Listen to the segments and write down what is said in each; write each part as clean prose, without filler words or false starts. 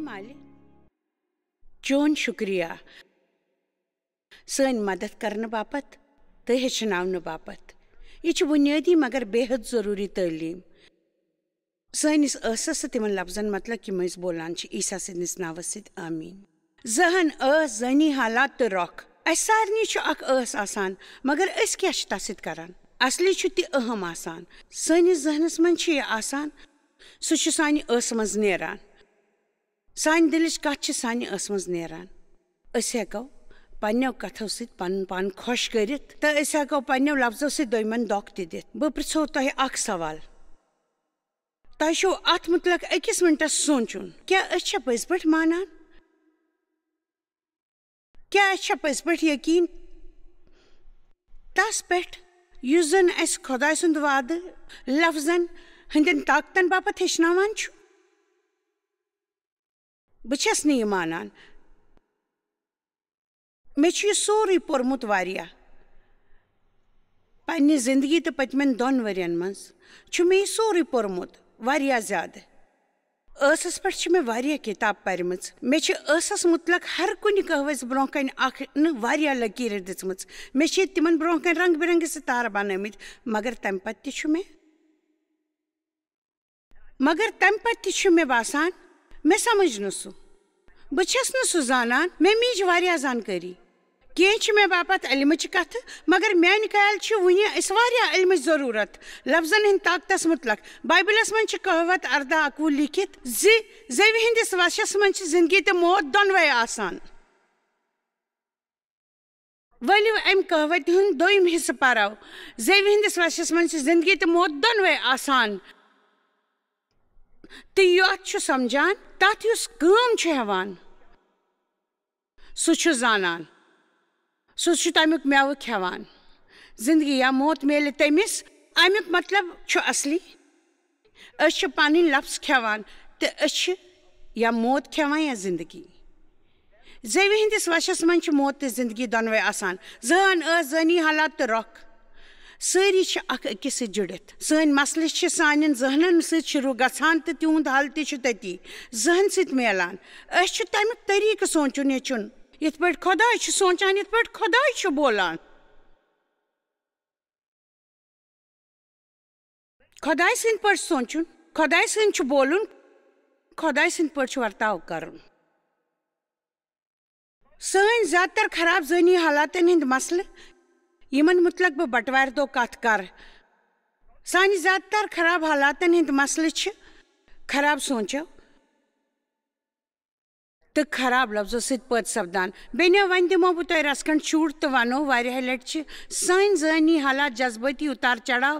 مالہِ چون شکریہ سٲنۍ مدد کرنہٕ باپتھ تہٕ ہیٚچھناونہٕ باپتھ. یہ چھُ بنیٲدی مگر بے حد ضروٗری تعلیٖم. سٲنِس ٲسس تہٕ تِمن لفظن مطلق یِم أسۍ بولان چھِ عیسیٰ سٕنٛدِس ناوس سۭتۍ آمیٖن. زہن ٲس زٲنی حالات تہٕ رۄکھ. اسہِ سارنٕے چھُ اکھ ٲس آسان مگر أسۍ کیٛاہ چھِ تتھ سۭتۍ کران؟ اصلی چھُ تہِ اہم آسان. سٲنِس ذہنس منٛز چھُ یہِ آسان سُہ چھُ سانہِ ٲسہٕ منٛز نیران. سانہِ دلٕچ کتھ چھِ سانہِ ٲسہٕ منٛز نیران. أسۍ ہٮ۪کو پننٮ۪و کتھو سۭتۍ پنُن پان خۄش کٔرِتھ تہٕ أسۍ ہٮ۪کو پننٮ۪و لفظو سۭتۍ دوٚیمٮ۪ن دھوکہٕ تہِ دِتھ. بہٕ پرژھو تۄہہِ اکھ سوال. تۄہہِ چھُو اتھ متعلق أکِس منٹس سونٛچُن کیٛاہ أسۍ چھا پٔزۍ پٲٹھۍ مانان؟ کیٛاہ اَسہِ چھا پٔزۍ پٲٹھۍ یقیٖن تس پٮ۪ٹھ یُس زن اسہِ خۄداے سُنٛد وعدٕ لفظن ہٕنٛدٮ۪ن طاقتن باپتھ ہیٚچھناوان چھُ؟ بہٕ چھس نہٕ یہِ مانان. مےٚ چھُ یہِ سورُے پوٚرمُت واریاہ. پننہِ زندگی تہٕ پٔتمٮ۪ن 2 ؤرین منٛز چھُ مےٚ یہِ سورُے پوٚرمُت واریاہ زیادٕ. ٲسس پٮ۪ٹھ چھِ مےٚ واریاہ کِتاب پرِمٕژ. مےٚ چھِ ٲسس متعلق ہر کُنہِ قہوس برونٛہہ کنہِ اکھ نہٕ واریاہ لکیٖرٕ دِژمٕژ. مےٚ چھِ ییٚتہِ تِمن برونٛہہ کنہِ رنٛگ برنٛگہِ سِتارٕ بنٲومٕتۍ مگر تمہِ پتہٕ تہِ چھُ مےٚ باسان مےٚ سمجھ نہٕ سُہ. بہٕ چھس نہٕ سُہ زانان. مےٚ میج واریاہ زانکٲری. کینٛہہ چھِ مےٚ باپتھ علمٕچ کتھٕ مگر میانہِ خیال چھِ وُنہِ اسہِ واریاہ علمٕچ ضروٗرت لفظن ہٕنٛدۍ طاقتس متعلق. بایبلس منٛز چھِ کہاوت 18:21 لیکھِتھ زِ زیوِ ہٕنٛدِس وشس منٛز چھِ زندگی تہٕ موت دۄنوے آسان. ؤلِو امہِ کہاوتہِ ہُنٛد دوٚیِم حصہٕ پرو. زیوِ ہٕنٛدِس وشس منٛز چھِ زندگی تہٕ موت دۄنوے آسان. تہٕ یتھ چھُ سمجھان تتھ یُس کٲم چھُ ہٮ۪وان سُہ چھُ زانان. سُہ چھُ تمیُک مٮ۪وٕ کھٮ۪وان. زندگی یا موت میلہِ تٔمِس. امیُک مطلب چھُ اصلی أسۍ چھِ پنٕنۍ لفظ کھٮ۪وان تہٕ أسۍ چھِ یا موت کھٮ۪وان یا زندگی. زیوِ ہٕنٛدِس وشس منٛز چھِ موت تہٕ زندگی دۄنوے آسان. زہن ٲس زٲنی حالات تہٕ رۄکھ. سٲری چھِ اکھ أکِس سۭتۍ جُڑِتھ. سٲنۍ مسلہٕ چھِ سانٮ۪ن ذہنن سۭتۍ شروٗع گژھان تہٕ تِہُنٛد حل تہِ چھُ تٔتی ذہن سۭتۍ میلان. أسۍ چھِ تمیُک طریٖقہٕ سونٛچُن ہیٚچھُن یِتھ پٲٹھۍ خۄداے چھُ سونٛچان یِتھ پٲٹھۍ خۄداے چھُ بولان. خۄداے سٕنٛدۍ پٲٹھۍ سونٛچُن خۄداے سٕنٛدۍ چھُ بولُن خۄداے سٕنٛدۍ پٲٹھۍ چھُ ورتاو کرُن. سٲنۍ زیادٕ تر خراب ذہنی حالاتن ہٕنٛدۍ مسلہٕ یِمن متعلق بہٕ بٹوارِ دۄہ کتھ کرٕ. سانہِ زیادٕ تر خراب حالاتن ہٕنٛدۍ مسلہٕ چھِ خراب سونٛچو تہٕ خراب لفظو سۭتۍ پٲدٕ سپدان. بیٚنیو وۄنۍ دِمو بہٕ تۄہہِ رژھ کھنٛڈ چھوٗٹ تہٕ ونو واریاہہِ لٹہِ چھِ سٲنۍ ذہنی حالات جذبٲتی اُتار چڑاو.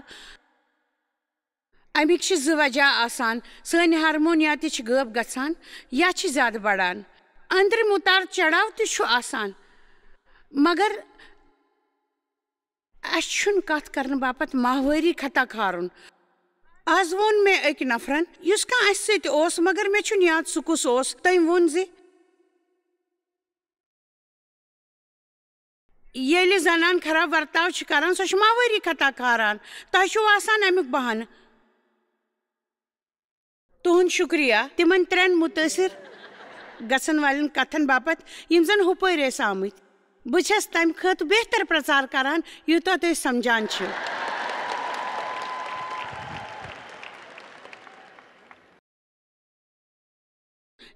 امیِکۍ چھِ 2 وجہ آسان. سٲنۍ ہارمونیات چھِ غٲب گژھان یا چھِ زیادٕ بڑان. أنٛدرِم اُتار چڑاو تہِ چھُ آسان مگر اسہِ چھُنہٕ کتھ کرنہٕ باپتھ ماہوٲری خطا کھارُن. آز ووٚن مےٚ أکۍ نفرن یُس کانٛہہ اسہِ سۭتۍ اوس مگر مےٚ چھُنہٕ یاد سُہ کُس اوس. تٔمۍ ووٚن زِ ییٚلہِ زنان خراب ورتاو چھِ کران سۄ چھِ ماہوٲری خطا کھاران. تۄہہِ چھُو آسان امیُک بہانہٕ. تُہُنٛد شُکریہ تِمن 3 مُتٲثر گژھن والٮ۪ن کتھن باپتھ یِم زن ہُپٲرۍ ٲسۍ آمٕتۍ. بہٕ چھس تمہِ خٲطرٕ بہتر پرٛچار کران یوٗتاہ تُہۍ سمجھان چھِو.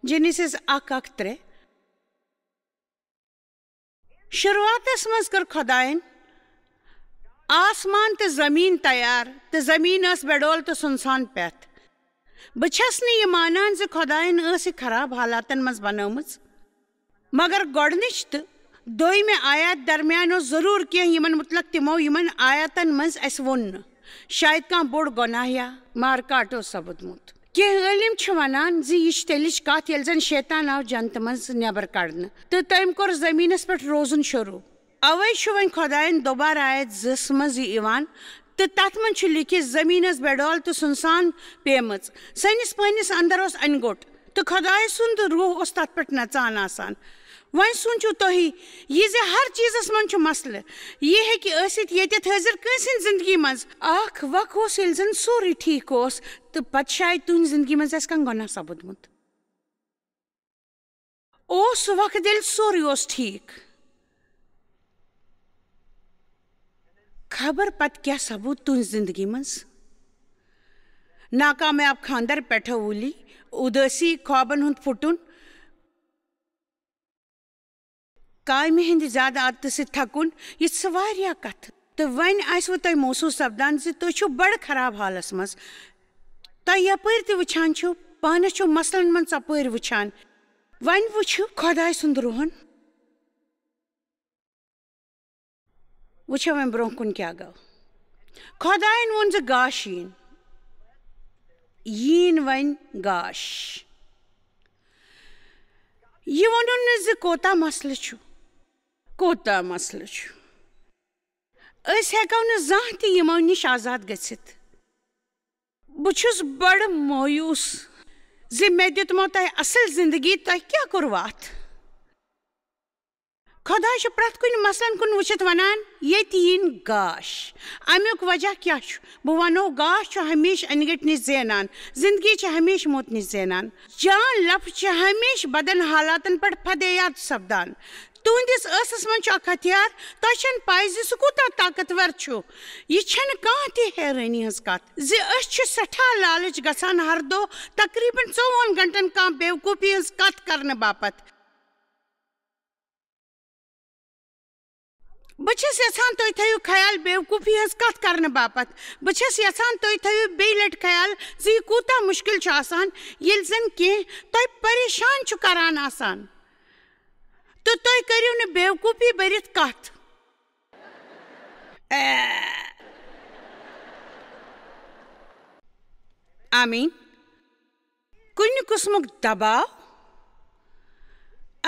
جینیسِس 1:3 شروعاتس منٛز کٔر خۄداین آسمان تہٕ زمیٖن تیار تہٕ زمیٖن ٲس بےٚ ڈول تہٕ سُنسان پٮ۪تھ. بہٕ چھس نہٕ یہِ مانان زِ خۄداین ٲس یہِ خراب حالاتن منٛز بنٲومٕژ مگر گۄڈنِچ تہٕ دوٚیمہِ آیات درمیان اوس ضروٗر کینٛہہ یِمن متعلق تِمو یِمن آیاتن منٛز اسہِ ووٚن نہٕ. شاید کانٛہہ بوٚڑ گۄناہ یا مارکاٹ اوس سپُدمُت. کینٛہہ عٲلِم چھِ ونان زِ یہِ چھِ تیٚلِچ کتھ ییٚلہِ زن شیطان آو جنتہٕ منٛز نٮ۪بر کڑنہٕ تہٕ تٔمۍ کوٚر زمیٖنس پٮ۪ٹھ روزُن شروٗع. اوے چھُ وۄنۍ خۄداین دوبارٕ آیت 2 منٛز یہِ یِوان تہٕ تتھ منٛز چھُ لیٖکھِتھ زمیٖن ٲس بےٚ ڈول تہٕ سُنسان پیمٕژ. سٲنِس پٲنِس اندر اوس انہِ گوٚٹ تہٕ خۄداے سُنٛد روح اوس تتھ پٮ۪ٹھ نژان آسان. وۄنۍ سوٗنٛچِو تُہی یہِ زِ ہر چیٖزس منٛز چھُ مسلہٕ. یہِ ہیٚکہِ ٲسِتھ ییٚتٮ۪تھ حٲضِر کٲنٛسہِ ہٕنٛدِ زندگی منٛز اکھ وق اوس ییٚلہِ زن سورُے ٹھیٖک اوس تہٕ پتہٕ شاید تُہنٛدِ زندگی منٛز آسہِ کانٛہہ گۄناہ سپُدمُت. اس وقت ییٚلہِ سورُے اوس ٹھیٖک خبر پتہٕ کیٛاہ سپُد تُہنٛزِ زندگی منٛز ناکامیاب خاندر پٮ۪ٹھٕ وُلی اُدٲسی خوابن ہُنٛد پھُٹُن کامہِ ہٕنٛدِ زیادٕ عادتہٕ سۭتۍ تھکُن یِژھ واریاہ کتھٕ تہٕ وۄنۍ آسوٕ تۄہہِ محسوٗس سپدان زِ تُہۍ چھِو بڑٕ خراب حالس منٛز تۄہہِ یپٲرۍ تہِ وٕچھان چھِو پانس چھِو مسلن منٛز ژپٲرۍ وٕچھان وۄنۍ وٕچھِو خۄداے سُنٛد روحن وٕچھو وۄنۍ برٛونٛہہ کُن کیٛاہ گوٚو خۄداین ووٚن زِ گاش یِیِن وۄنۍ گاش یہِ ووٚنُن نہٕ زِ کوٗتاہ مسلہٕ چھُ کوٗتاہ مسلہٕ چھُ أسۍ ہٮ۪کو نہٕ زانٛہہ تہِ یِمو نِش آزاد گٔژھِتھ بہٕ چھُس بڑٕ مویوٗس زِ مےٚ دیُتمو تۄہہِ اصل زندگی تۄہہِ کیٛاہ کوٚروٕ اتھ خۄداے چھُ پرٛٮ۪تھ کُنہِ مسلن کُن وٕچھِتھ ونان ییٚتہِ یِن گاش امیُک وجہ کیٛاہ چھُ بہٕ ونو گاش چھُ ہمیشہٕ انہِ گٔٹۍ نِش زینان زندگی چھِ ہمیشہٕ موت نِش زینان جان لفظ چھِ ہمیشہٕ بدن حالاتن پٮ۪ٹھ فدیات سپدان تُہنٛدِس ٲسس منٛز چھُ اکھ ہتھیار تۄہہِ چھنہٕ پاے زِ سُہ کوٗتاہ طاقتور چھُ یہِ چھنہٕ کانٛہہ تہِ حیرٲنی ہٕنٛز کتھ زِ أسۍ چھِ سٮ۪ٹھاہ لالٕچ گژھان ہر دۄہ تقریٖبن 24 گنٹن کانٛہہ بیوقوٗفی ہٕنٛز کتھ کرنہٕ باپتھ بہٕ چھس یژھان تُہۍ تھٲیِو خیال بیوقوٗفی ہٕنٛز کتھ کرنہٕ باپتھ بہٕ چھس یژھان تُہۍ تھٲیِو بیٚیہِ لٹہِ خیال زِ یہِ کوٗتاہ مُشکِل چھُ آسان ییٚلہِ زن کینٛہہ تۄہہِ پریشان چھُ کران آسان تہٕ تُہۍ کٔرِو نہٕ بیوقوٗفی بٔرِتھ کتھ آمیٖن کُنہِ قٕسمُک دباو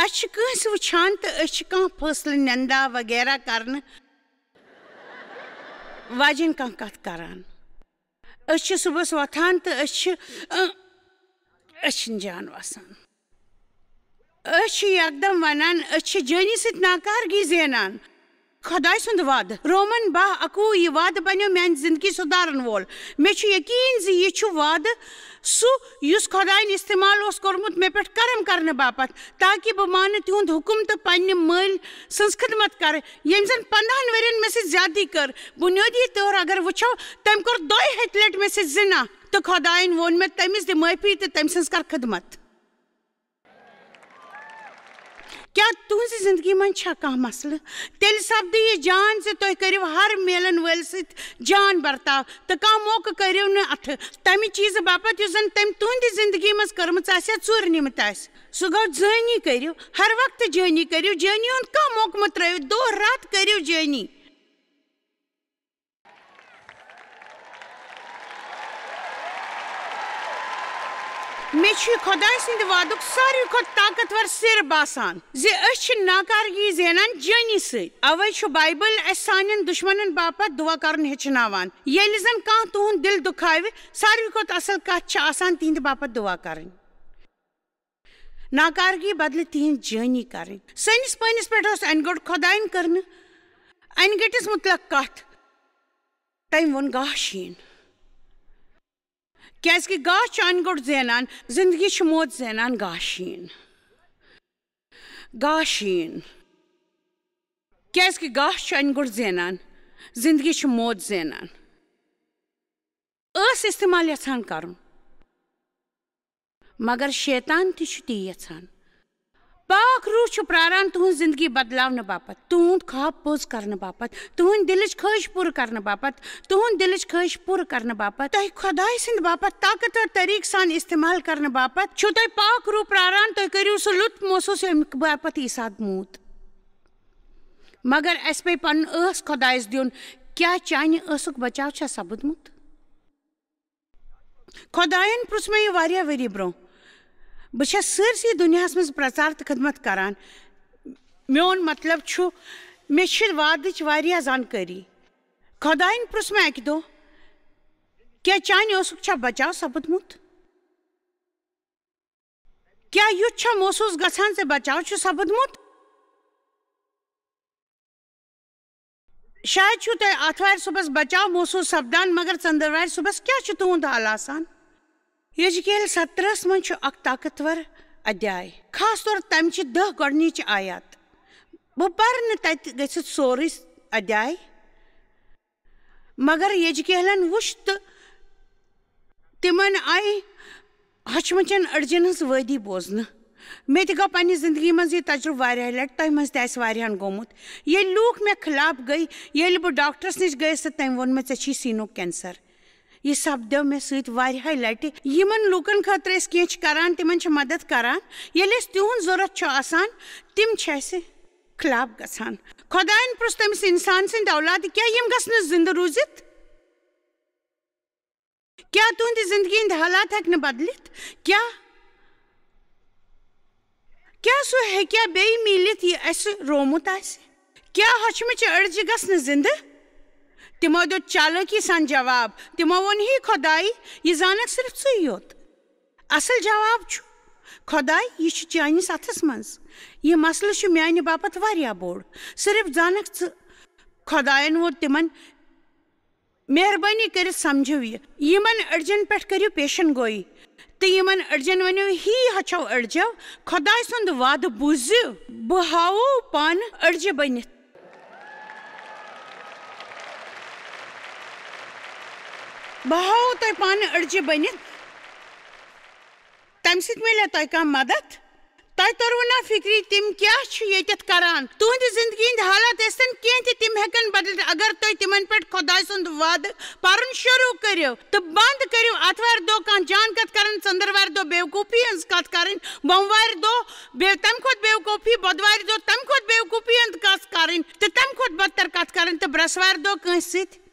أسۍ چھِ کٲنٛسہِ وٕچھان تہٕ أسۍ چھِ کانٛہہ فٲصلہٕ نندا وغیرہ کرنہٕ واجیٚنۍ کانٛہہ کتھ کران أسۍ چھِ صُبحس وۄتھان تہٕ أسۍ چھِنہٕ جان وسان أسۍ چھِ یکدم ونان أسۍ چھِ جٲنی سۭتۍ ناکارگی زینان خۄداے سُنٛد وعدٕ رومن 10:21 یہِ وعدٕ بنیو میانہِ زندگی سُدھارن وول مےٚ چھُ یقیٖن زِ یہِ چھُ وعدٕ سُہ یُس خۄداین استعمال اوس کوٚرمُت مےٚ پٮ۪ٹھ کرم کرنہٕ باپتھ تاکہِ بہٕ مانہٕ تِہُنٛد حُکم تہٕ پننہِ مٲلۍ سٕنٛز خدمت کرٕ ییٚمۍ زن 15 ؤرین مےٚ سۭتۍ زیادتی کٔر بُنیٲدی طور اگر وٕچھو تٔمۍ کوٚر 2 لٹہِ مےٚ سۭتۍ زِنا تہٕ خۄداین ووٚن مےٚ تٔمِس دِ معٲفی تہٕ تٔمۍ سٕنٛز کر خدمت کیٛاہ تُہنٛزِ زندگی منٛز چھا کانٛہہ مسلہٕ تیٚلہِ سپدِ یہِ جان زِ تُہۍ کٔرِو ہر میلن وٲلۍ سۭتۍ جان برتاو تہٕ کانٛہہ موقعہٕ کٔرِو نہٕ اتھٕ تمہِ چیٖزٕ باپتھ یُس زن تٔمۍ تُہنٛدِ زندگی منٛز کٔرمٕژ آسہِ یا ژوٗرِ نِمٕژ آسہِ سُہ گوٚو جٲنی کٔرِو ہر وقتہٕ جٲنی کٔرِو جٲنی ہُنٛد کانٛہہ موقعہٕ مہٕ ترٲیِو دۄہ راتھ کٔرِو جٲنی مےٚ چھُ یہِ خۄداے سٕنٛدِ وعدُک ساروٕے کھۄتہٕ طاقتور سِر باسان زِ أسۍ چھِ ناکارگی زینان جٲنی سۭتۍ اَوَے چھُ بایبل اَسہِ سانٮ۪ن دُشمنن باپتھ دُعا کرُن ہیٚچھناوان ییٚلہِ زن کانٛہہ تُہُنٛد دِل دُکھاوِ ساروٕے کھۄتہٕ اصل کتھ چھِ آسان تِہنٛدِ باپتھ دُعا کرٕنۍ ناکارگی بدلہٕ تِہنٛز جٲنی کرٕنۍ سٲنِس پٲنِس پٮ۪ٹھ اوس انہِ گوٚٹ خۄداین کٔرنہٕ انہِ گٔٹِس مُتلق کتھ تٔمۍ ووٚن گاش یِن کیٛازِ کہِ گاش چھُ انہِ گوٚٹ زینان زندگی چھِ موت زینان گاش یِن کیٛازِ کہِ گاش چھُ انہِ گوٚٹ زینان زندگی چھِ موت زینان ٲس استعمال یژھان کرُن مگر شیطان تہِ چھُ تی یژھان پاک روح چھُ پراران تُہنٛز زندگی بدلاونہٕ باپتھ تُہنٛد خواب پوٚز کرنہٕ باپتھ تُہنٛدِ دِلٕچ خٲہِش پوٗرٕ کرنہٕ باپتھ تۄہہِ خۄداے سٕنٛدِ باپتھ طاقتور طٔریٖقہٕ سان استعمال کرنہٕ باپتھ چھُو تۄہہِ پاک روح پراران تُہۍ کٔرِو سُہ لُطف محسوٗس ییٚمہِ باپتھ عیٖساد موٗد مگر اَسہِ پیٚیہِ پنُن ٲس خۄدایس دیُن کیٛاہ چانہِ ٲسُک بچاو چھا سپُدمُت خۄداین پرُژھ مےٚ یہِ واریاہ ؤری برونٛہہ بہٕ چھس سٲرسٕے دُنیاہس منٛز پرٛچار تہٕ خدمت کران میون مطلب چھُ مےٚ چھِ وعدٕچ واریاہ زانکٲری خۄداین پرُژھ مےٚ اکہِ دۄہ کیٛاہ چانہِ اوسُک چھا بچاو سپُدمُت کیٛاہ یُتھ چھا محسوٗس گژھان زِ بچاو چھُ سپُدمُت شاید چھُو تۄہہِ آتھوارِ صُبحس بچاو محسوٗس سپدان مگر ژٔنٛدٕروارِ صُبحس کیٛاہ چھُ تُہُنٛد حال آسان یجکیل 17 منٛز چھُ اکھ طاقتور ادیاے خاص طور تمچہ 10 گۄڈنِچ آیات بہٕ پرٕ نہٕ تتہِ گٔژھِتھ سورُے ادیاے مگر یجکیلن وُچھ تہٕ تمن آیہِ ہچمچن أڑجن ہٕنٛز وٲدی بوزنہٕ مےٚ تہِ گوٚو پننہِ زندگی منٛز یہِ تجرُبہٕ واریاہ لٹہِ تۄہہِ منٛز تہِ آسہِ واریاہن گوٚمُت ییٚلہِ لوٗکھ مےٚ خلاف گٔے ییٚلہِ بہٕ ڈاکٹرس نِش گٔیس تہٕ تٔمۍ ووٚن مےٚ ژےٚ چھی سیٖنُک کینسر یہ سپدیو مےٚ سۭتۍ واریاہہِ لٹہِ یِمن لوٗکن خٲطرٕ أسۍ کینٛہہ چھِ کران تِمن چھِ مدد کران ییٚلہِ اَسہِ تِہُنٛد ضوٚرتھ چھُ آسان تِم چھِ اَسہِ خلاف گژھان خۄداین پرُژھ تٔمِس انسان سٕنٛدۍ اولاد کیٛاہ یِم گژھنہٕ زِندٕ روٗزِتھ کیٛاہ تُہنٛدِ زندگی ہٕنٛدۍ حالات ہٮ۪کہِ نہٕ بدلِتھ کیٛاہ سُہ ہیٚکیٛاہ بیٚیہِ میٖلِتھ یہِ اَسہِ روومُت آسہِ کیٛاہ ہۄچھمٕچہِ أڑجہِ گژھنہٕ زِندٕ تِمو دیُت چالٲکی سان جواب تِمو ووٚن ہے خۄداے یہِ زانکھ صرف ژٕے یوت اصل جواب چھُ خۄداے یہِ چھُ چٲنِس اتھس منٛز یہِ مسلہٕ چھُ میانہِ باپتھ واریاہ بوٚڑ صرف زانکھ ژٕ خۄداین ووٚن تِمن مہربٲنی کٔرِتھ سمجھِو یہِ یِمن أڑجن پٮ۪ٹھ کٔرِو پیشن گویی تہٕ یِمن أڑجن ؤنِو ہے ہۄچھو أڑجو خۄداے سُنٛد وعدٕ بوٗزِو بہٕ ہاوو پانہٕ أڑجہِ بٔنِتھ بہٕ ہاوو تۄہہِ پانہٕ أڑجہِ بٔنِتھ تمہِ سۭتۍ مِلیہ تۄہہِ کانٛہہ مدد تۄہہِ توٚروٕ نا فِکری تِم کیٛاہ چھِ ییٚتٮ۪تھ کران تُہنٛدِ زندگی ہٕنٛدۍ حالات ٲسۍتن کینٛہہ تہِ تِم ہٮ۪کن بدلِتھ اگر تُہۍ تِمن پٮ۪ٹھ خۄداے سُنٛد وعدٕ پرُن شروٗع کٔرِو تہٕ بنٛد کٔرِو آتھوارِ دۄہ کانٛہہ جان کتھ کرٕنۍ ژٔنٛدٕروارِ دۄہ بیوقوٗفی ہٕنٛز کتھ کرٕنۍ بوموارِ دۄہ تمہِ کھۄتہٕ بیوقوٗفی بۄدوارِ دۄہ تمہِ کھۄتہٕ بیوقوٗفی ہٕنٛز کتھ کرٕنۍ تہٕ تمہِ کھۄتہٕ بدتر کتھ کرٕنۍ تہٕ برٛٮ۪سوارِ دۄہ کٲنٛسہِ سۭتۍ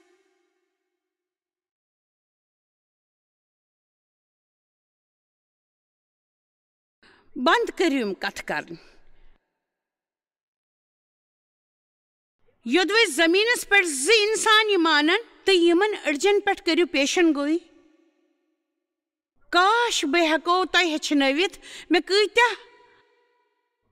بنٛد کٔرِو یِم کتھٕ کرٕنۍ یوٚدوے زٔمیٖنس پٮ۪ٹھ 2 اِنسان یہِ مانن تہٕ یِمن أڑجن پٮ۪ٹھ کٔرِو پیشن گویی کاش بہٕ ہٮ۪کو تۄہہِ ہیٚچھنٲوِتھ مےٚ کۭتیاہ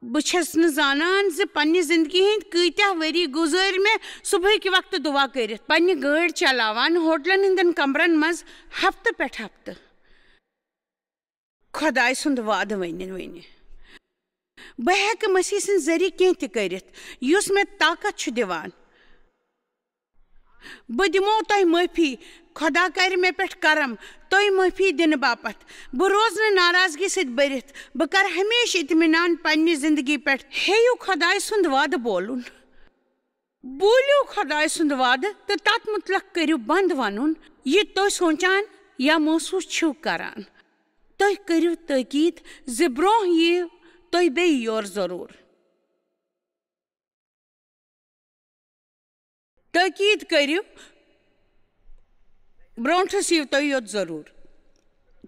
بہٕ چھس نہٕ زانان زِ پننہِ زندگی ہٕنٛدۍ کۭتیاہ ؤری گُزٲرۍ مےٚ صبحٕکہِ وقتہٕ دُعا کٔرِتھ پننہِ گٲڑۍ چلاوان ہوٹلن ہٕنٛدٮ۪ن کمرن منٛز ہفتہٕ پٮ۪ٹھ ہفتہٕ خۄداے سُنٛد وعدٕ ؤنہِ بہٕ ہٮ۪کہٕ مسیح سٕنٛدۍ ذٔریعہٕ کینٛہہ تہِ کٔرِتھ یُس مےٚ طاقت چھُ دِوان بہٕ دِمو تۄہہِ معٲفی خۄدا کرِ مےٚ پٮ۪ٹھ کرم تۄہہِ معٲفی دِنہٕ باپتھ بہٕ روزٕ نہٕ ناراضگی سۭتۍ بٔرِتھ بہٕ کرٕ ہمیشہِ اطمینان پننہِ زندگی پٮ۪ٹھ ہیٚیِو خۄداے سُنٛد وعدٕ بولُن بوٗلِو خۄداے سُنٛد وعدٕ تہٕ تتھ مُتعلق کٔرِو بنٛد ونُن یہِ تُہۍ سونٛچان یا محسوٗس چھِو کران تُہۍ کٔرِو تٲکیٖد زِ برٛونٛہہ یِیِو تُہۍ بیٚیہِ یورٕ ضروٗر تٲکیٖد کٔرِو برٛونٛٹھس یِیِو تُہۍ یوت ضروٗر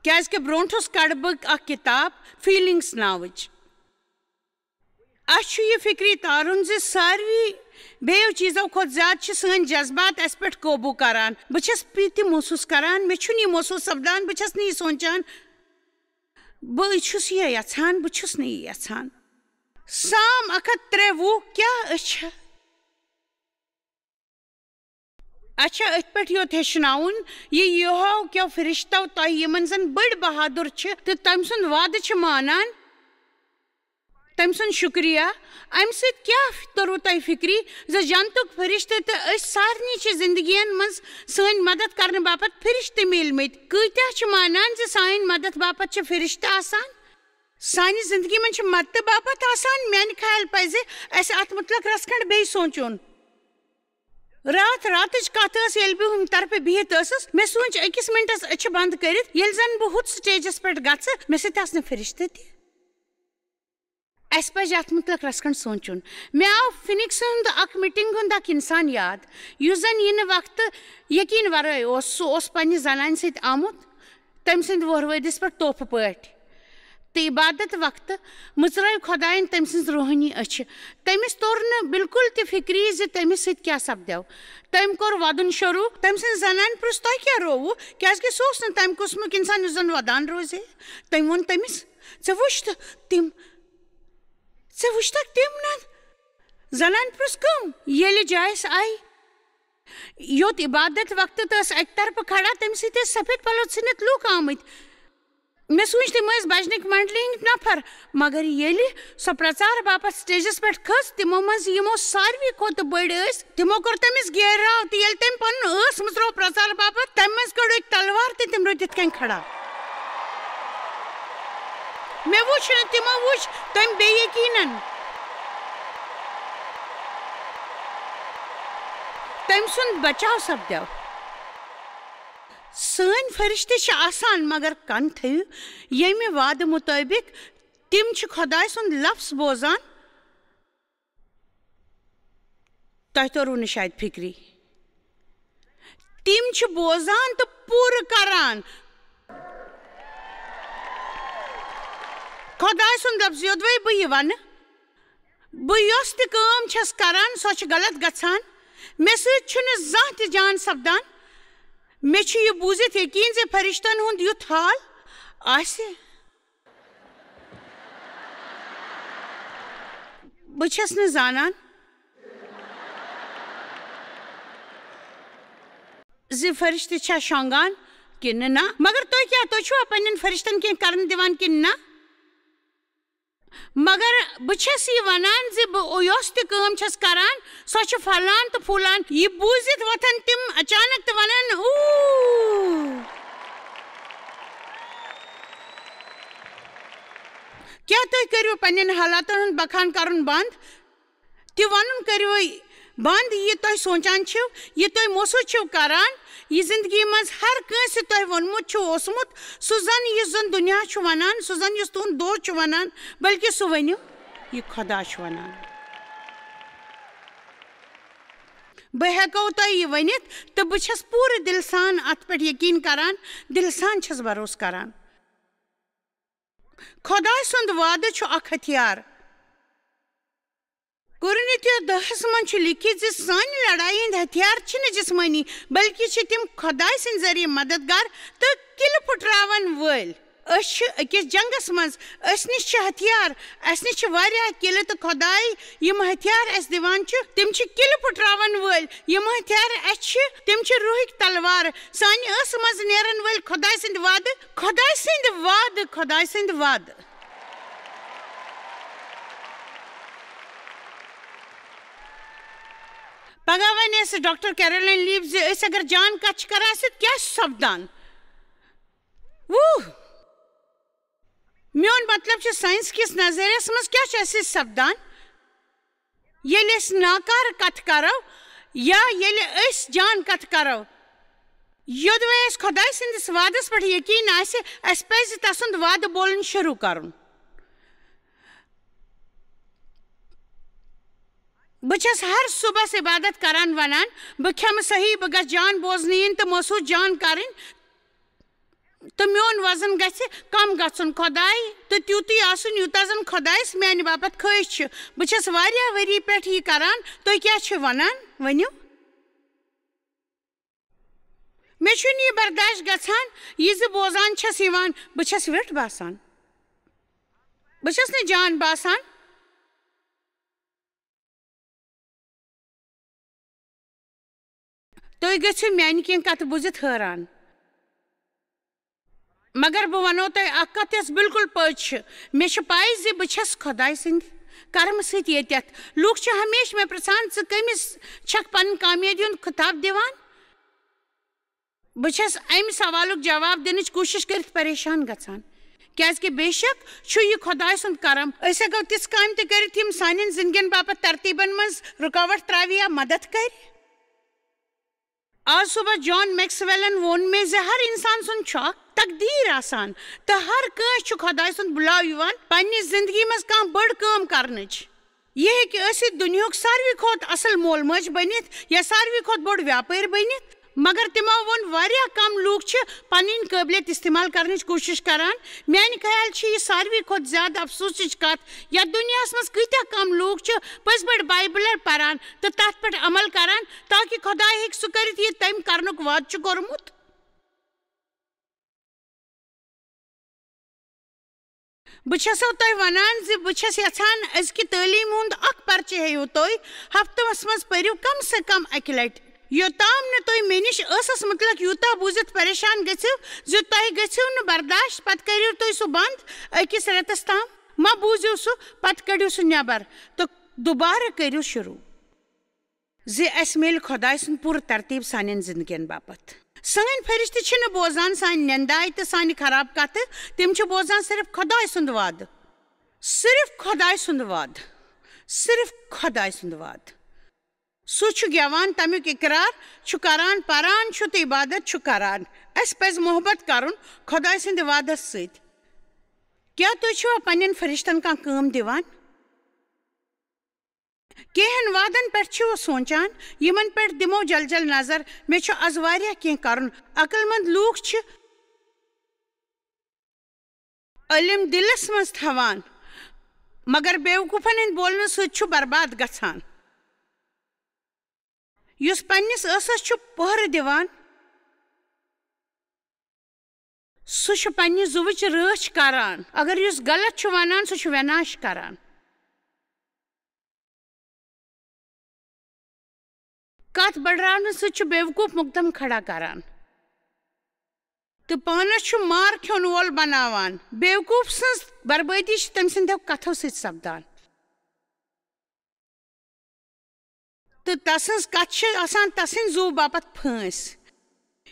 کیٛازِ کہِ برٛونٛٹھس کڑٕ بہٕ اکھ کِتاب فیٖلِنٛگس ناوٕچ اَسہِ چھُ یہِ فِکری تارُن زِ ساروی بیٚیو چیٖزو کھۄتہٕ زیادٕ چھِ سٲنۍ جذبات اَسہِ پٮ۪ٹھ قوبوٗ کران بہٕ چھس تہِ محسوٗس کران مےٚ چھُنہٕ یہِ محسوٗس سپدان بہٕ چھس نہٕ یہِ سونٛچان بہٕ چھُس یہِ یژھان بہٕ چھُس نہٕ یہِ یژھان سام 1:3 کیٛاہ أسۍ چھا اچھا أتھۍ پٮ۪ٹھ یوت ہیٚچھناوُن یہِ یِہوٚو کیو فرشتو تۄہہِ یِمن زن بٔڑۍ بہادُر چھِ تہٕ تٔمۍ سُنٛد وعدٕ چھِ مانان تٔمۍ سُنٛد شُکریہ امہِ سۭتۍ کیٛاہ توٚروٕ تۄہہِ فِکری زِ جنتُک فرشتہٕ تہٕ أسۍ سارنٕے چھِ زندگین منٛز سٲنۍ مدد کرنہٕ باپتھ فرشتہٕ میٖلمٕتۍ کۭتیاہ چھِ مانان زِ سانہِ مدد باپتھ چھِ فرشتہٕ آسان سانہِ زندگی منٛز چھِ مدتہٕ باپتھ آسان میانہِ خیال پزِ اسہِ اتھ مُتعلق رژھ کھنٛڈ بیٚیہِ سونٛچُن راتٕچ کتھ ٲس ییٚلہِ بہٕ ہُمہِ طرفہٕ بِہِتھ ٲسٕس مےٚ سوٗنٛچ 1 مِنٹس أچھِ بنٛد کٔرِتھ ییٚلہِ زن بہٕ ہُتھ سٹیجس پٮ۪ٹھ گژھٕ مےٚ سۭتۍ آسنہٕ فرشتہٕ تہِ اسہِ پزِ اتھ مُتعلق رژھ کھنٛڈ سونٛچُن مےٚ آو فِنِکس ہُنٛد اکھ میٖٹنٛگ ہُنٛد اکھ انسان یاد یُس زن یِنہٕ وقتہٕ یقیٖن ورٲے اوس سُہ اوس پننہِ زنانہِ سۭتۍ آمُت تٔمۍ سٕنٛدِ ووہروٲدِس پٮ۪ٹھ طوفہٕ پٲٹھۍ تہٕ عبادت وقتہٕ مٕژرٲو خۄدایَن تٔمۍ سٕنٛز روحٲنی أچھِ تٔمِس توٚر نہٕ بِلکُل تہِ فِکری زِ تٔمِس سۭتۍ کیٛاہ سپدیو تٔمۍ کوٚر ودُن شروٗع تٔمۍ سٕنٛزِ زنانہِ پرُژھ تۄہہِ کیٛاہ رووُ کیٛازِ کہِ سُہ اوس نہٕ تمہِ قٕسمُک انسان یُس زن ودان روزِ تٔمۍ ووٚن تٔمِس ژےٚ وٕچھتہٕ تِم نہ زنانہِ پرُژھ کٕم ییٚلہِ جایس آیہِ یوٚت عبادت وقتہٕ تہٕ ٲس اکہِ طرفہٕ کھڑا تٔمِس سۭتۍ ٲسۍ سفید پلو ژھٕنِتھ لُکھ آمٕتۍ میں سوچ تم بجنک منڈلی ہند نفر مگر ییٚلہِ سۄ پرٛژار باپتھ سٹیجس پٮ۪ٹھ کھٔژ تِمو منٛز یِمو ساروی کھۄتہٕ بٔڑۍ ٲسۍ تِمو کوٚر تٔمِس گیراو تہٕ ییٚلہِ تٔمۍ پنُن ٲس مٕژروو پرٛژار باپتھ تَمہِ منٛز کٔڑ أکۍ تلوار تہٕ تِم روٗدۍ تِتھ کٔنۍ کھڑا مےٚ وٕچھ نہٕ تِمو وٕچھ تٔمۍ بے یقیٖنن تٔمۍ سُنٛد بچاو سپدیو سٲنۍ فرشتہٕ چھِ آسان مگر کن تھٲیِو ییٚمہِ وعدٕ مُطٲبِق تِم چھِ خۄداے سُنٛد لفظ بوزان تۄہہِ توروٕ نہٕ شاید فِکری تِم چھِ بوزان تہٕ پوٗرٕ کران خۄداے سُنٛد لفظ یوٚدوَے بہٕ یہِ وَنہٕ بہٕ یۄس تہِ کٲم چھَس کران سۄ چھِ غلط گژھان مےٚ سۭتۍ چھُنہٕ زانٛہہ تہِ جان سپدان مےٚ چھُ یہِ بوٗزِتھ یقیٖن زِ فرشتن ہُنٛد یُتھ حال آسہِ بہٕ چھَس نہٕ زانان زِ فرشتہٕ چھا شۄنٛگان کِنہٕ نہ مگر تُہۍ چھُوا پننٮ۪ن فرشتن کینٛہہ کرنہٕ دِوان کِنہٕ نہ مگر بہٕ چھَس یہِ وَنان زِ بہٕ یۄس تہِ کٲم چھَس کران سۄ چھِ پھلان تہٕ پھوٗلان یہِ بوٗزِتھ وۄتھن تِم اچانک تہٕ وَنان کیٛاہ تُہۍ کٔرِو پننٮ۪ن حالاتن ہُنٛد بخان کرُن بنٛد تہِ وَنُن کٔرِو بنٛد یہِ تُہۍ سونٛچان چھِو یہِ تُہۍ محسوٗس چھِو کران یہِ زندگی منٛز ہر کٲنٛسہِ تۄہہِ ووٚنمُت چھُ اوسمُت سُہ زن یُس زن دُنیا چھُ ونان سُہ زن یُس تُہُنٛد دوست چھُ ونان بلکہِ سُہ ؤنِو یہِ خۄدا چھُ ونان بہٕ ہٮ۪کو تۄہہِ یہِ ؤنِتھ تہٕ بہٕ چھس پوٗرٕ دِلہٕ سان اتھ پٮ۪ٹھ یقیٖن کران دِلہٕ سان چھس بروسہٕ کران خۄداے سُنٛد وعدٕ چھُ اکھ ہتھیار قرنتیو 10 منٛز چھُ لیکھِتھ زِ سانہِ لڑایہِ ہٕنٛدۍ ہتھیار چھِنہٕ جسمٲنی بلکہِ چھِ تِم خۄداے سٕنٛدۍ ذٔریعہٕ مددگار تہٕ قلعہٕ پھٕٹراون وٲلۍ أسۍ چھِ أکِس جنگس منٛز أسۍ نِش چھِ ہتھیار اسہِ نِش چھِ واریاہ قلعہٕ تہٕ خۄداے یِم ہتھیار اسہِ دِوان چھُ تِم چھِ قلعہٕ پھٕٹراون وٲلۍ یِم ہتھیار اسہِ چھِ تِم چھِ روٗحٕکۍ تلوار سانہِ ٲسہٕ منٛز نیرن وٲلۍ خۄداے سٕنٛدۍ وعدٕ خۄداے سٕنٛدۍ وعدٕ خۄداے سٕنٛدۍ وعدٕ پگہہ وَنہِ اَسہِ ڈاکٹر کیرولائن لیٖف زِ أسۍ اگر جان کتھ چھِ کران اَسہِ کیٛاہ چھُ سپدان میون مطلب چھُ ساینس کِس نظریس منٛز کیٛاہ چھُ اَسہِ سپدان ییٚلہِ أسۍ ناکارٕ کتھ کرو یا ییٚلہِ أسۍ جان کتھ کرو یوٚدوَے اَسہِ خۄداے سٕنٛدِس وعدس پٮ۪ٹھ یقیٖن آسہِ اَسہِ پزِ تسُنٛد وعدٕ بولُن شروٗع کرُن بہٕ چھس ہر صُبحس عبادت کران ونان بہٕ کھٮ۪مہٕ صحیح بہٕ گژھٕ جان بوزنہٕ یِنۍ تہٕ محسوٗس جان کرٕنۍ تہٕ میون وزن گژھِ کم گژھُن خۄداے تہٕ تیُتُے آسُن یوٗتاہ زن خۄدایس میانہِ باپتھ خٲہِش چھِ بہٕ چھس واریاہ ؤری پٮ۪ٹھ یہِ کران تُہۍ کیٛاہ چھِو ونان ؤنِو مےٚ چھُنہٕ یہِ برداش گژھان یہِ زِ بوزان چھس یِوان بہٕ چھس ویٚٹھ باسان بہٕ چھس نہٕ جان باسان تُہۍ گٔژھِو میانہِ کینٛہہ کتھٕ بوٗزِتھ حٲران مگر بہٕ ونو تۄہہِ اکھ کتھ یۄس بالکُل پٔز چھِ مےٚ چھِ پاے زِ بہٕ چھس خۄداے سٕنٛدِ کرمہٕ سۭتۍ ییٚتٮ۪تھ لُکھ چھِ ہمیشہٕ مےٚ پرژھان ژٕ کٔمِس چھکھ پنٕنۍ کامیٲبی ہُنٛد خطاب دِوان بہٕ چھس امہِ سوالُک جواب دِنٕچ کوٗشش کٔرِتھ پریشان گژھان کیٛازِ کہِ بے شک چھُ یہِ خۄداے سُنٛد کرم أسۍ ہٮ۪کو تِژھ کامہِ تہِ کٔرِتھ یِم سانٮ۪ن زندگین باپتھ ترتیٖبن منٛز رُکاوٹ تراوِ یا مدد کرِ آز صبح جان میکسویلن ووٚن مےٚ زِ ہر انسان سُنٛد چھُ اکھ تقدیٖر آسان تہٕ ہر کٲنٛسہِ چھُ خۄداے سُنٛد بُلاو یِوان پننہِ زندگی منٛز کانٛہہ بٔڑ کٲم کرنٕچ یہِ ہیٚکہِ ٲسِتھ دُنیہُک ساروی کھۄتہٕ اصل مول موج بٔنِتھ یا ساروی کھۄتہٕ بوٚڑ ویاپٲرۍ بٔنِتھ مگر تِمو ووٚن واریاہ کم لوٗکھ چھِ پنٕنۍ قٲبلیت استعمال کرنٕچ کوٗشش کران میانہِ خیال چھِ یہِ ساروی کھۄتہٕ زیادٕ افسوٗسٕچ کتھ یتھ دُنیاہس منٛز کۭتیاہ کم لوٗکھ چھِ پٔزۍ پٲٹھۍ بایبلر پران تہٕ تتھ پٮ۪ٹھ عمل کران تاکہِ خۄداے ہیٚکہِ سُہ کٔرِتھ یہِ تٔمۍ کرنُک وعدٕ چھُ کوٚرمُت بہٕ چھسو تۄہہِ ونان زِ بہٕ چھس یژھان أزکہِ تعلیٖم ہُنٛد اکھ پرچہِ ہیٚیِو تُہۍ ہفتس منٛز پٔرِو کم سے کم اکہِ لٹہِ یوتام نہ تُہۍ مےٚ نِش ٲسَس مُتلق یوٗتاہ بوٗزِتھ پریشان گٔژھِو زِ تۄہہِ گٔژھِو نہٕ برداشت پتہٕ کٔرِو تُہۍ سُہ بنٛد أکِس رٮ۪تَس تام ما بوٗزِو سُہ پتہٕ کٔڑِو سُہ نٮ۪بر تہٕ دُبارٕ کٔرِو شروٗع زِ اَسہِ میلہِ خۄداے سُنٛد پوٗرٕ ترتیٖب سانٮ۪ن زندگین باپتھ سٲنۍ فرشتہٕ چھِنہٕ بوزان سانہِ ننداے تہٕ سانہِ خراب کتھٕ تِم چھِ بوزان صرف خۄداے سُنٛد وعدٕ صرف خۄداے سُنٛد وعدٕ صرف خۄداے سُنٛد وعدٕ سُہ چھُ گٮ۪وان تمیُک اقرار چھُ کران پران چھُ تہٕ عبادت چھُ کران اَسہِ پزِ محبت کرُن خۄداے سٕنٛدِ وعدس سۭتۍ کیٛاہ تُہۍ چھِوا پننٮ۪ن فرشتن کانٛہہ کٲم دِوان کینٛہن وعدن پٮ۪ٹھ چھِوٕ سونٛچان یِمن پٮ۪ٹھ دِمو جل جل نظر مےٚ چھُ آز واریاہ کینٛہہ کرُن عقل مند لوٗکھ چھِ علم دلس منٛز تھاوان مگر بیوقوٗفن ہٕنٛدۍ بولنہٕ سۭتۍ چھُ برباد گژھان یُس پننِس ٲسس چھُ پٔہرٕ دِوان سُہ چھُ پننہِ زُوٕچ رٲچھ کران اگر یُس غلط چھُ ونان سُہ چھُ ویناش کران کتھ بڑراونہٕ سۭتۍ چھُ بیوقوٗف مقدم کھڑا کران تہٕ پانس چھُ مار کھیوٚن وول بناوان بیوقوٗف سٕنٛز بربٲدی چھِ تٔمۍ سٕنٛدیو کتھو سۭتۍ سپدان تہٕ تسٕنٛز کتھ چھِ آسان تسٕنٛدِ زُو باپتھ پھٲنٛسۍ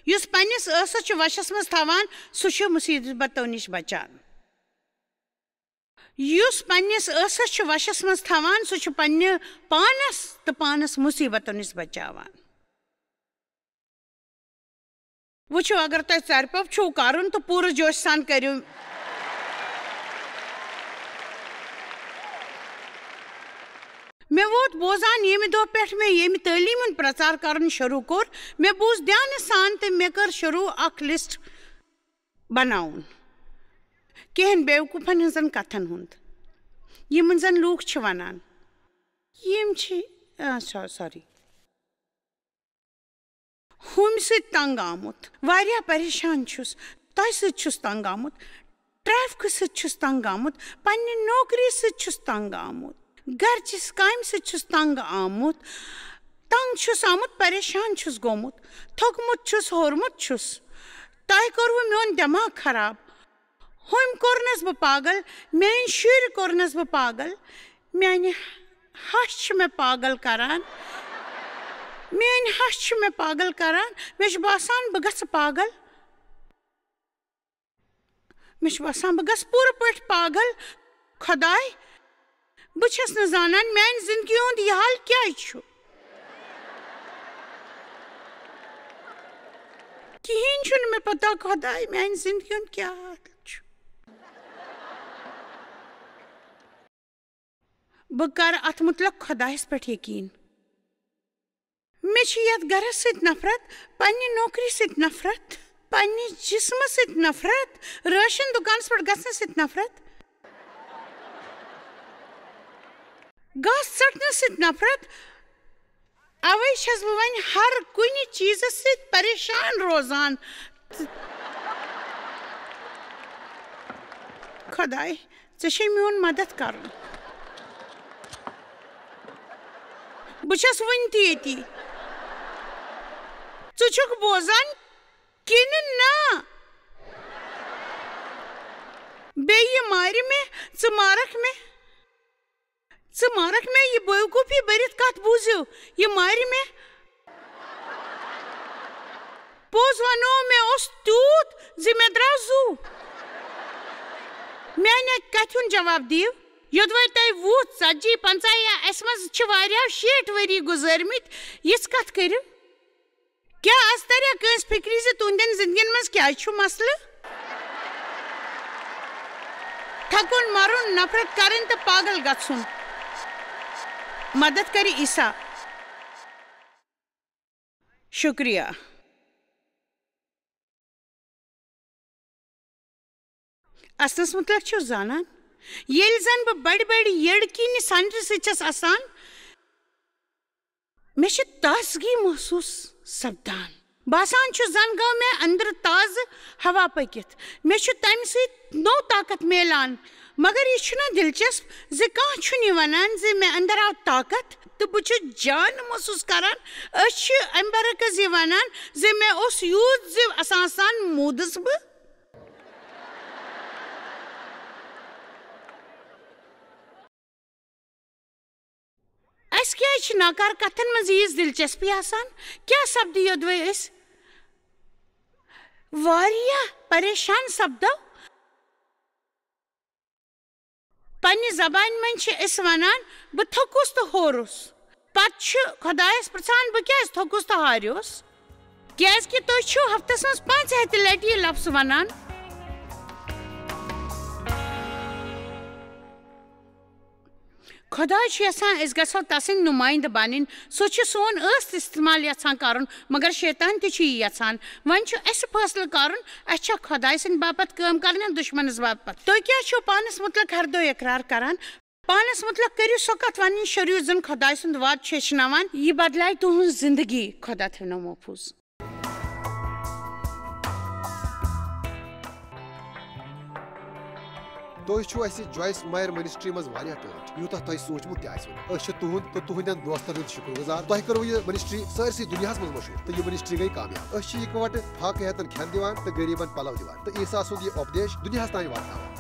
یُس پننِس ٲسس چھُ وشس منٛز تھاوان سُہ چھُ مُصیبتو نِش بچان یُس پننِس ٲسس چھُ وشس منٛز تھاوان سُہ چھُ پننہِ پانس تہٕ پانس مُصیبتو نِش بچاوان وٕچھِو اگر تۄہہِ ژرِ پوٚپ چھُو کرُن تہٕ پوٗرٕ جوشہٕ سان کٔرِو مےٚ ووت بوزان ییٚمہِ دۄہ پٮ۪ٹھ مےٚ ییٚمہِ تعلیٖم ہُنٛد پرٛچار کرُن شروٗع کوٚر مےٚ بوٗز دھیانہٕ سان تہٕ مےٚ کٔر شروٗع اکھ لسٹ بناوُن کینٛہن بیوقوٗفن ہٕنٛزن کتھن ہُنٛد یِمن زن لوٗکھ چھِ ونان یِم چھِ سوری ہُمہِ سۭتۍ تنگ آمُت واریاہ پریشان چھُس تۄہہِ سۭتۍ چھُس تنگ آمُت ٹریفکہٕ سۭتۍ چھُس تنگ آمُت پننہِ نوکری سۭتۍ چھُس تنگ آمُت گرچِس کامہِ سۭتۍ چھُس تنگ آمُت تنگ چھُس آمُت پریشان چھُس گوٚمُت تھوٚکمُت چھُس ہورمُت چھُس تۄہہِ کوٚروٕ میون دٮ۪ماغ خراب ہُمۍ کوٚرنس بہٕ پاگل میٲنۍ شُرۍ کوٚرنس بہٕ پاگل میانہِ ہش چھِ مےٚ پاگل کران میٲنۍ ہش چھِ مےٚ پاگل کران مےٚ چھُ باسان بہٕ گژھٕ پاگل مےٚ چھُ باسان بہٕ گژھٕ پوٗرٕ پٲٹھۍ پاگل خۄداے بہٕ چھس نہٕ زانان میانہِ زندگی ہُنٛد یہِ حال کیٛازِ چھُ کِہیٖنۍ چھُنہٕ مےٚ پتہ خۄداے میانہِ زندگی ہُنٛد کیٛاہ حال چھُ بہٕ کرٕ اتھ مُتلق خۄدایس پٮ۪ٹھ یقیٖن مےٚ چھِ یتھ گرس سۭتۍ نفرت پننہِ نوکری سۭتۍ نفرت پننہِ جسمہٕ سۭتۍ نفرت راشن دُکانس پٮ۪ٹھ گژھنہٕ سۭتۍ نفرت گاسہٕ ژٹنہٕ سۭتۍ نفرت اوے چھس بہٕ وۄنۍ ہر کُنہِ چیٖزس سۭتۍ پریشان روزان خۄداے ژےٚ چھے میون مدد کرُن بہٕ چھس وُنہِ تہِ ییٚتی ژٕ چھُکھ بوزان کِنہٕ نہ بیٚیہِ یہِ مارِ مےٚ ژٕ مارکھ مےٚ یہِ بیوقوٗفی بٔرِتھ کتھ بوٗزِو یہِ مارِ مےٚ پوٚز ونو مےٚ اوس تیوٗت زِ مےٚ درٛاو زُو میانہِ کتھِ ہُنٛد جواب دِیِو یوٚدوے تۄہہِ 20 40 50 یا اسہِ منٛز چھِ واریاہ 60 ؤری گُزٲرمٕتۍ یِژھ کتھ کٔرِو کیٛاہ آز تریا کٲنٛسہِ فِکرِ زِ تُہنٛدٮ۪ن زندگین منٛز کیٛازِ چھُ مسلہٕ تھکُن مرُن نفرت کرٕنۍ تہٕ پاگل گژھُن مدد کرِ عیٖسا شُکریہ اصلس مُتلق چھِو زانان ییٚلہِ زن بہٕ بڑِ بڑِ یٔڑ کِنہِ سنجرِ سۭتۍ چھس آسان مےٚ چھِ تازگی محسوٗس سپدان باسان چھُ زن گوٚو مےٚ أنٛدرٕ تازٕ ہوا پٔکِتھ مےٚ چھُ تمہِ سۭتۍ نوٚو طاقت میلان مگر یہ چھنا دلچسپ زِ کانٛہہ چھُنہٕ یہِ وَنان زِ مےٚ اندر آو طاقت تہٕ بہٕ چھُس جان محسوٗس کران. أسۍ چھِ اَمہِ برعکس یہِ وَنان زِ مےٚ اوس یوٗت زِ آسان موٗدُس بہٕ. اَسہِ کیٛازِ چھِ ناکار کتھن منٛز ییٖژ دلچسپی آسان؟ کیٛاہ سپدِ یوٚدوے أسۍ واریاہ پریشان سپدو؟ پننہِ زبانہِ منٛز چھِ أسۍ ونان بہٕ تھوٚکُس تہٕ ہورُس. پتہٕ چھُ خۄدایس پرژھان بہٕ کیٛازِ تھوٚکُس تہٕ ہاریوس؟ کیٛازِ کہِ تُہۍ چھِو ہفتس منٛز 500 لٹہِ یہِ لفظ ونان. خۄداے چھُ یژھان أسۍ گژھو تسٕنٛدۍ نُمٲیندٕ بنٕنۍ. سُہ چھُ سون ٲست استعمال یژھان کرُن مگر شیطان تہِ چھُ یہِ یژھان. وۄنۍ چھُ اسہِ فٲصلہٕ کرُن اسہِ چھا خۄداے سٕنٛدِ باپتھ کٲم کرٕنۍ یا دُشمنس باپتھ. تُہۍ کیٛازِ چھِو پانس متعلق ہر دۄہ اقرار کران؟ پانس متعلق کٔرِو سۄ کتھ ونٕنۍ شروع یُس زن خۄداے سُنٛد وعدٕ چھُ ہیٚچھناوان. یہِ بدلایہِ تُہنٛز زندگی. خۄدا تھٲونو محفوٗظ. تُہۍ چھِو اَسہِ جویس مایر منسٹری منٛز واریاہ ٹٲٹھۍ یوٗتاہ تۄہہِ سوٗنٛچمُت تہِ آسِوٕ. أسۍ چھِ تُہُنٛد تہٕ تُہنٛدٮ۪ن دوستن ہُنٛد شُکر گُزار. تۄہہِ کٔروٕ یہِ منسٹری سٲرسٕے دُنیاہس منٛز مشہوٗر تہٕ یہِ منسٹری گٔیہِ کامیاب. أسۍ چھِ یِکوَٹہٕ فاقہٕ ہٮ۪تن کھٮ۪ن دِوان تہٕ غریٖبن پلو دِوان تہٕ عیٖسا سُنٛد یہِ اُپدیش دُنیاہس تانۍ واتناوان.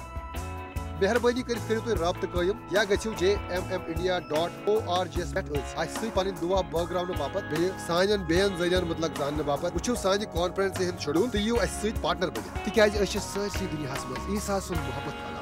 مہربٲنی کٔرِتھ کٔرِو تُہۍ رٲبطہٕ قٲیِم یا گٔژھِو jmmindia.org یَس پٮ۪ٹھ اَسہِ سۭتۍ پنٕنۍ دُعا بٲگراونہٕ باپتھ بیٚیہِ سانٮ۪ن بیٚین ذٔریعن مُتعلق زاننہٕ باپتھ وٕچھِو سانہِ کانفرنسہِ ہُنٛد شڈوٗل تہٕ یِیِو اَسہِ سۭتۍ پارٹنر بٔنِتھ تِکیٛازِ أسۍ چھِ سٲرسٕے دُنیاہس منٛز عیٖسا سُنٛد محبت